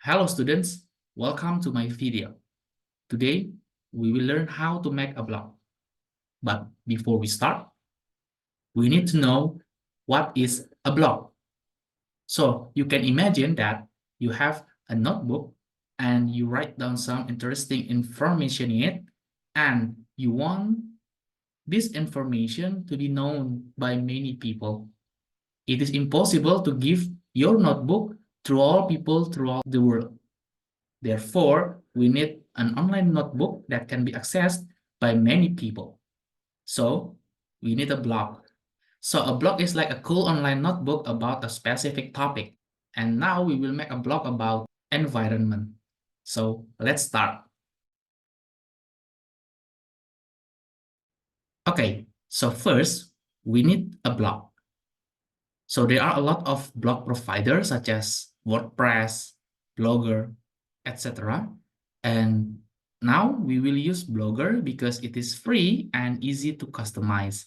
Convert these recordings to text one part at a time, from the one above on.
Hello students, welcome to my video. Today, we will learn how to make a blog. But before we start, we need to know what is a blog. So you can imagine that you have a notebook and you write down some interesting information in it, and you want this information to be known by many people. It is impossible to give your notebook to all people throughout the world. Therefore, we need an online notebook that can be accessed by many people. So, we need a blog. So, a blog is like a cool online notebook about a specific topic. And now we will make a blog about environment. So, let's start. Okay, so first, we need a blog. So, there are a lot of blog providers such as WordPress, Blogger, etc. And now we will use Blogger because it is free and easy to customize.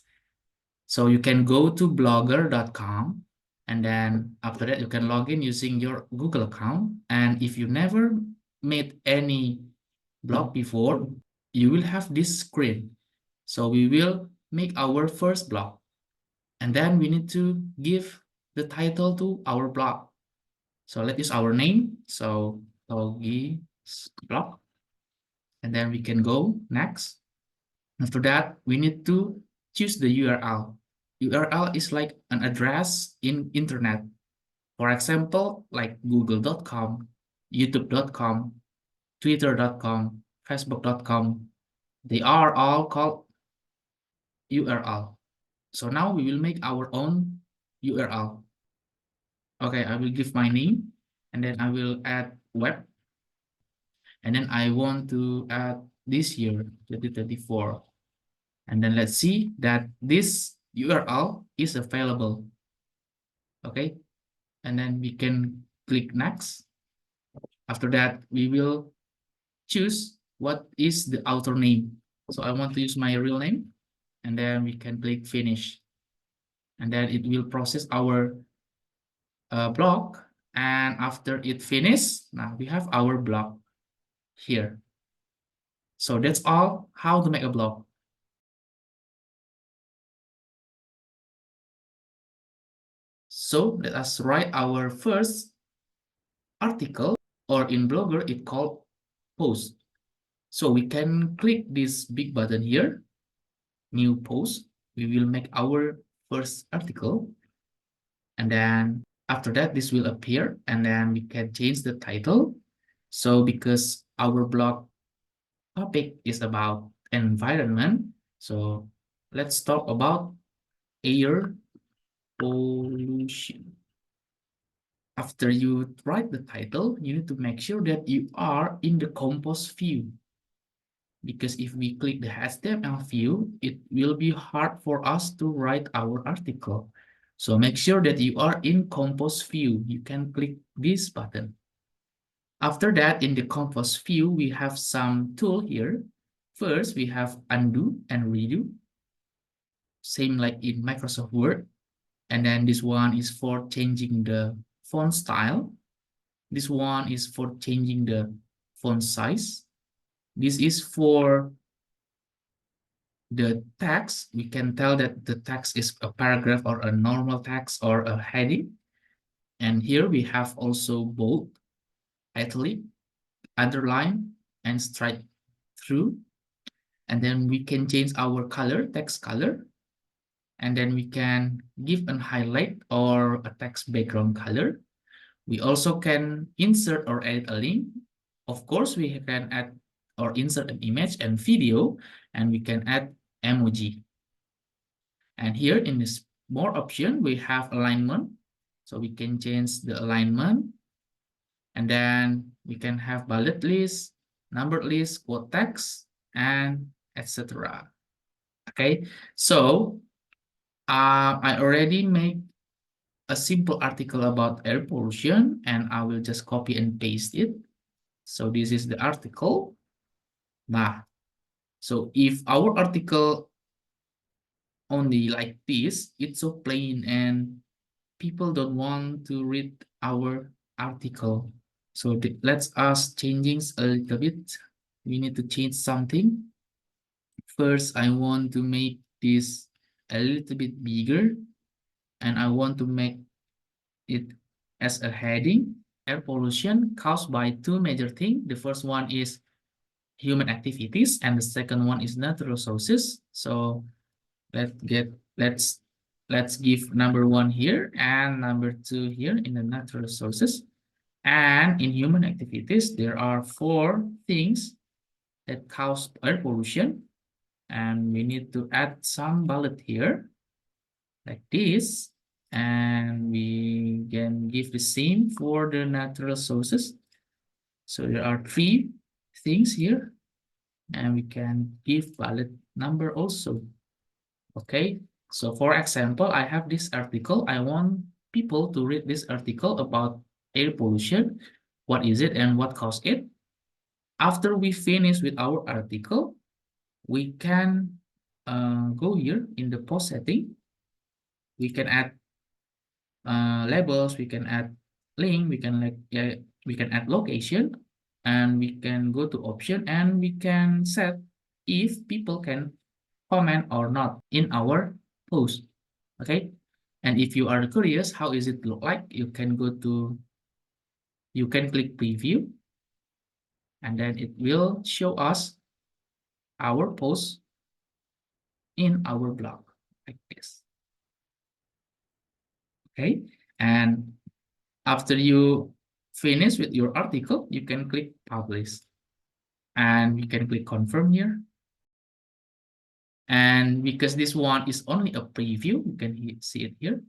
So you can go to blogger.com, and then after that you can log in using your Google account. And if you never made any blog before, you will have this screen. So we will make our first blog. And then we need to give the title to our blog. So let's use our name. So Togi's blog. And then we can go next. After that, we need to choose the URL. URL is like an address in internet. For example, like google.com, youtube.com, twitter.com, facebook.com. They are all called URL. So now we will make our own URL. Okay, I will give my name, and then I will add web. And then I want to add this year, 2024. And then let's see that this URL is available. Okay, and then we can click next. After that, we will choose what is the author name. So I want to use my real name, and then we can click finish. And then it will process our blog. And after it finishes, now we have our blog here. So that's all how to make a blog. So let us write our first article, or in Blogger it called post. So we can click this big button here, new post. We will make our first article, and then after that this will appear, and then we can change the title. So because our blog topic is about environment, so let's talk about air pollution. After you write the title, you need to make sure that you are in the compose view. Because if we click the HTML view, it will be hard for us to write our article. So make sure that you are in compose view. You can click this button. After that, in the compose view, we have some tool here. First, we have undo and redo. Same like in Microsoft Word. And then this one is for changing the font style. This one is for changing the font size. This is for the text. We can tell that the text is a paragraph or a normal text or a heading. And here we have also bold, italic, underline, and strike through. And then we can change our color, text color. And then we can give a highlight or a text background color. We also can insert or edit a link. Of course, we can add or insert an image and video, and we can add emoji. And here in this more option, we have alignment. So we can change the alignment. And then we can have bullet list, numbered list, quote text, and etc. Okay, so I already made a simple article about air pollution, and I will just copy and paste it. So this is the article. Nah, so if our article only like this, it's so plain and people don't want to read our article. So let's us changing a little bit. We need to change something. First, I want to make this a little bit bigger, and I want to make it as a heading. Air pollution caused by two major things. The first one is human activities, and the second one is natural sources. So let's let's give number one here and number two here in the natural sources. And in human activities, there are four things that cause air pollution. And we need to add some bullet here like this. And we can give the same for the natural sources. So there are three things here. And we can give bullet number also. Okay, so for example, I have this article. I want people to read this article about air pollution. What is it and what caused it? After we finish with our article, we can go here in the post setting. We can add labels, we can add link, we can add location, and we can go to option and we can set if people can comment or not in our post. Okay, and if you are curious how is it look like, you can click preview, and then it will show us our post in our blog like this. Okay, and after you finish with your article, you can click publish, and you can click confirm here. And because this one is only a preview, you can see it here.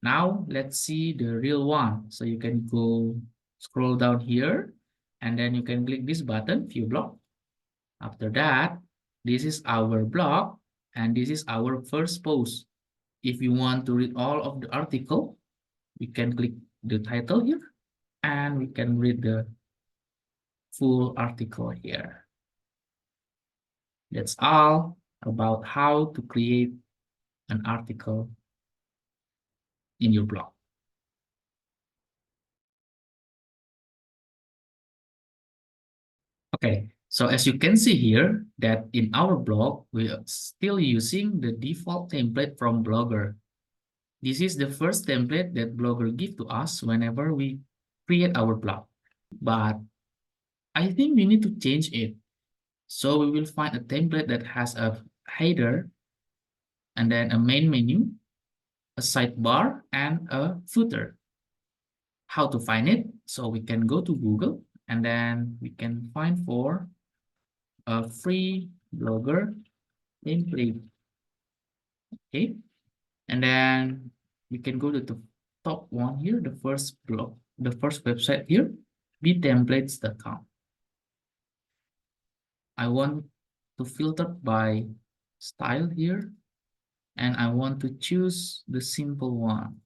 Now let's see the real one. So you can go scroll down here, and then you can click this button, view blog. After that, this is our blog, and this is our first post. If you want to read all of the article, we can click the title here, and we can read the full article here. That's all about how to create an article in your blog. Okay, so as you can see here that in our blog, we are still using the default template from Blogger. This is the first template that Blogger gives to us whenever we create our blog. But I think we need to change it. So we will find a template that has a header, and then a main menu, a sidebar, and a footer. How to find it? So we can go to Google, and then we can find for a free Blogger template. Okay, and then we can go to the top one here, the first blog, the first website here, btemplates.com. I want to filter by style here, and I want to choose the simple one.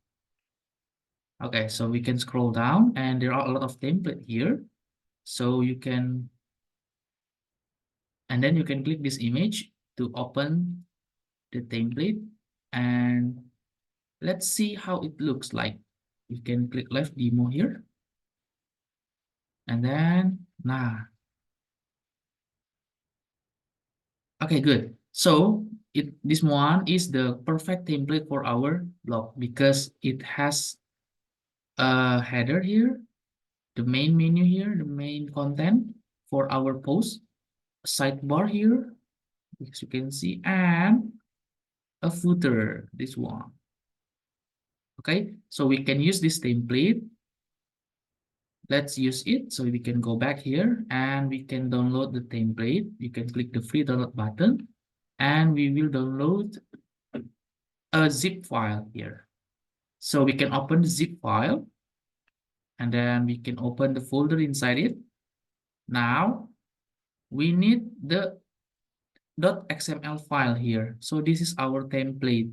Okay, so we can scroll down, and there are a lot of template here. So you can, and then you can click this image to open the template, and let's see how it looks like. You can click live demo here, and then okay, good. So this one is the perfect template for our blog because it has a header here, the main menu here, the main content for our post, sidebar here, as you can see, and a footer, this one. Okay, so we can use this template. Let's use it. So we can go back here and we can download the template. You can click the free download button, and we will download a zip file here. So we can open the zip file, and then we can open the folder inside it. Now we need the .xml file here. So this is our template.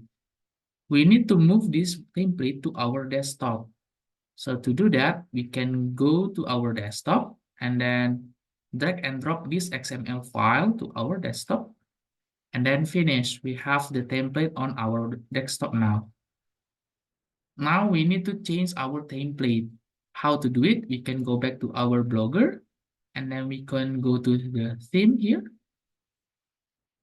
We need to move this template to our desktop. So to do that, we can go to our desktop and then drag and drop this XML file to our desktop, and then finish. We have the template on our desktop now. Now we need to change our template. how to do it, we can go back to our Blogger, and then we can go to the theme here.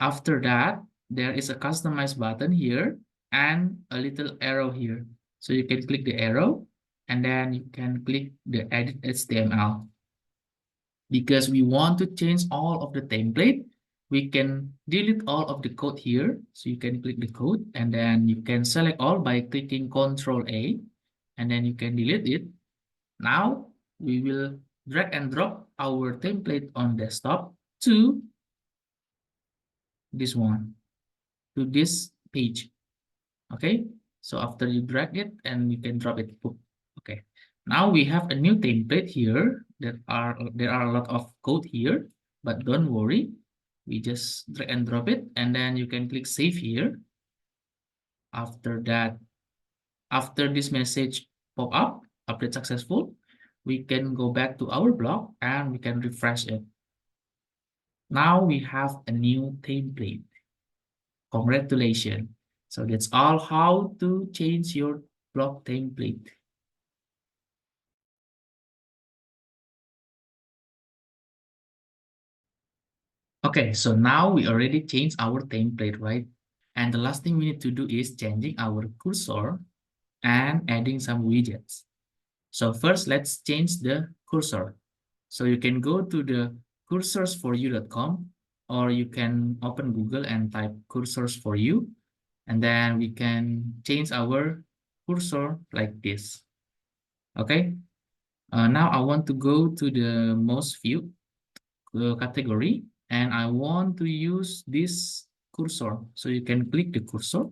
After that, there is a customize button here and a little arrow here. So you can click the arrow and then you can click the edit HTML. Because we want to change all of the template, we can delete all of the code here. So you can click the code and then you can select all by clicking Ctrl A and then you can delete it. Now we will drag and drop our template on desktop to this one, to this page. Okay, so after you drag it and you can drop it. Okay, now we have a new template here. There are a lot of code here, but don't worry, we just drag and drop it and then you can click save here. After that, after this message pop up, update successful, we can go back to our blog and we can refresh it. Now we have a new template. Congratulations. So that's all how to change your blog template. Okay, so now we already changed our template, right? And the last thing we need to do is changing our cursor and adding some widgets. So first, let's change the cursor. So you can go to the cursorsforyou.com or you can open Google and type cursors for you. And then we can change our cursor like this. Okay. Now I want to go to the most view category and I want to use this cursor. So you can click the cursor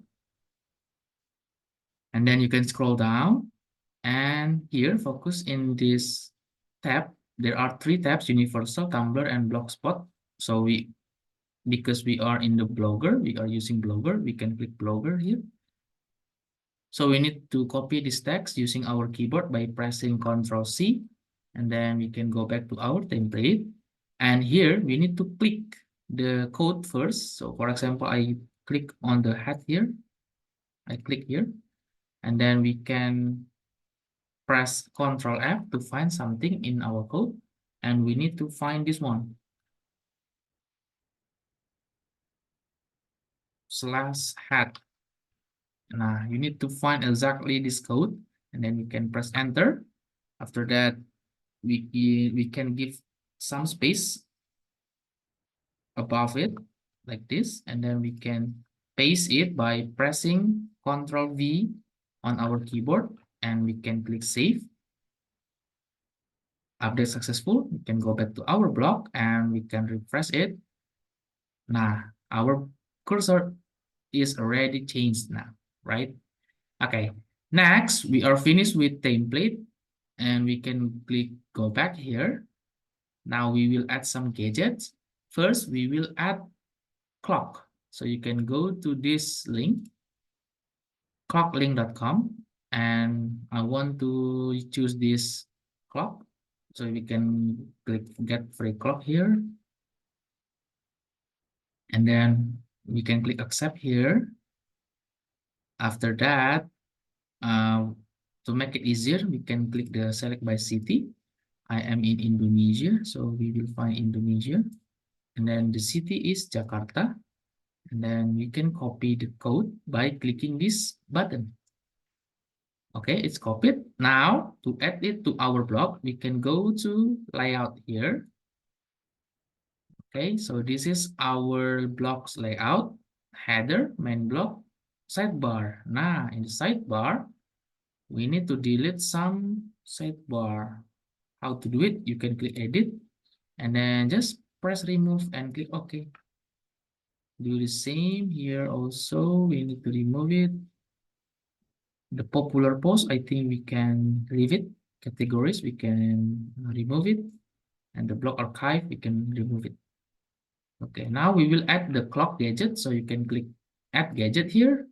and then you can scroll down and here focus in this tab. There are 3 tabs: Universal, Tumblr, and Blogspot. So because we are in the Blogger, we are using Blogger, we can click Blogger here. So we need to copy this text using our keyboard by pressing Ctrl C, and then we can go back to our template. And here we need to click the code first. So for example, I click on the head here. I click here, and then we can press Ctrl F to find something in our code. And we need to find this one. /head. Now you need to find exactly this code and then you can press enter. After that, we can give some space above it like this, and then we can paste it by pressing Ctrl V on our keyboard and we can click save. Update successful. We can go back to our blog and we can refresh it. Now our cursor is already changed now, right? Okay, next we are finished with template and we can click go back here. Now we will add some gadgets. First, we will add clock. So you can go to this link, clocklink.com, and I want to choose this clock. So we can click get free clock here. And then we can click accept here. After that, to make it easier, we can click the select by city. I am in Indonesia, so we will find Indonesia. And then the city is Jakarta. And then we can copy the code by clicking this button. Okay, it's copied. Now, to add it to our blog, we can go to layout here. Okay, so this is our blog's layout, header, main blog, sidebar. Nah, in the sidebar, we need to delete some sidebar. How to do it? You can click edit and then just press remove and click OK. Do the same here also. We need to remove it. The popular post, I think we can leave it. Categories, we can remove it. And the blog archive, we can remove it. Okay, now we will add the clock gadget. So you can click add gadget here.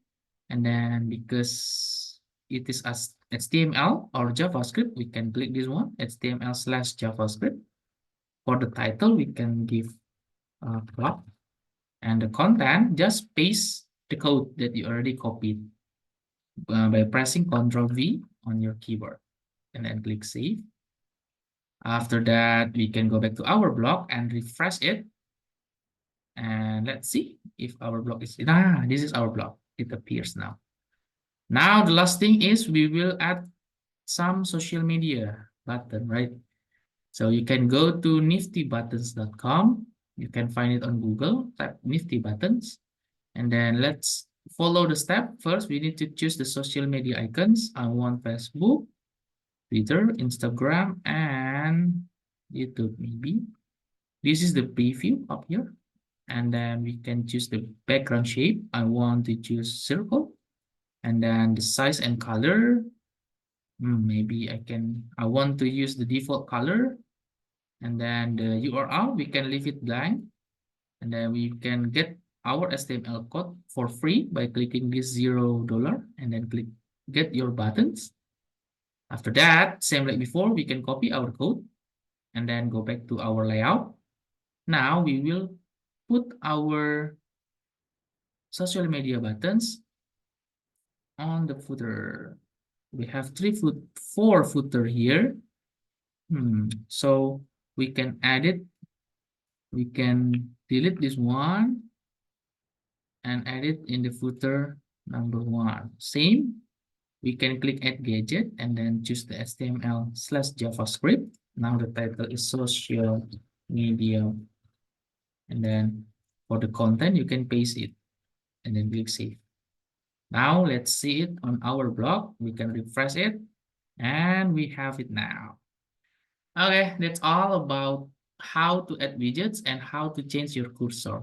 And then because it is as HTML or JavaScript, we can click this one, HTML/JavaScript. For the title, we can give clock. And the content, just paste the code that you already copied by pressing Ctrl V on your keyboard. and then click save. After that, we can go back to our blog and refresh it. And let's see if our blog is, this is our blog. It appears now. Now, the last thing is we will add some social media button, right? So you can go to niftybuttons.com. You can find it on Google, type Nifty Buttons. And then let's follow the step. First, we need to choose the social media icons. I want Facebook, Twitter, Instagram, and YouTube maybe. This is the preview up here. And then we can choose the background shape. I want to choose circle. And then the size and color. Maybe I want to use the default color. And then the URL, we can leave it blank. And then we can get our HTML code for free by clicking this $0 and then click get your buttons. After that, same like before, we can copy our code and then go back to our layout. Now we will put our social media buttons on the footer. We have four footer here. So we can add it. We can delete this one and add it in the footer number 1. Same, we can click add gadget and then choose the HTML/JavaScript. Now the title is social media. And then for the content, you can paste it and then click save. Now let's see it on our blog. We can refresh it and we have it now. Okay, that's all about how to add widgets and how to change your cursor.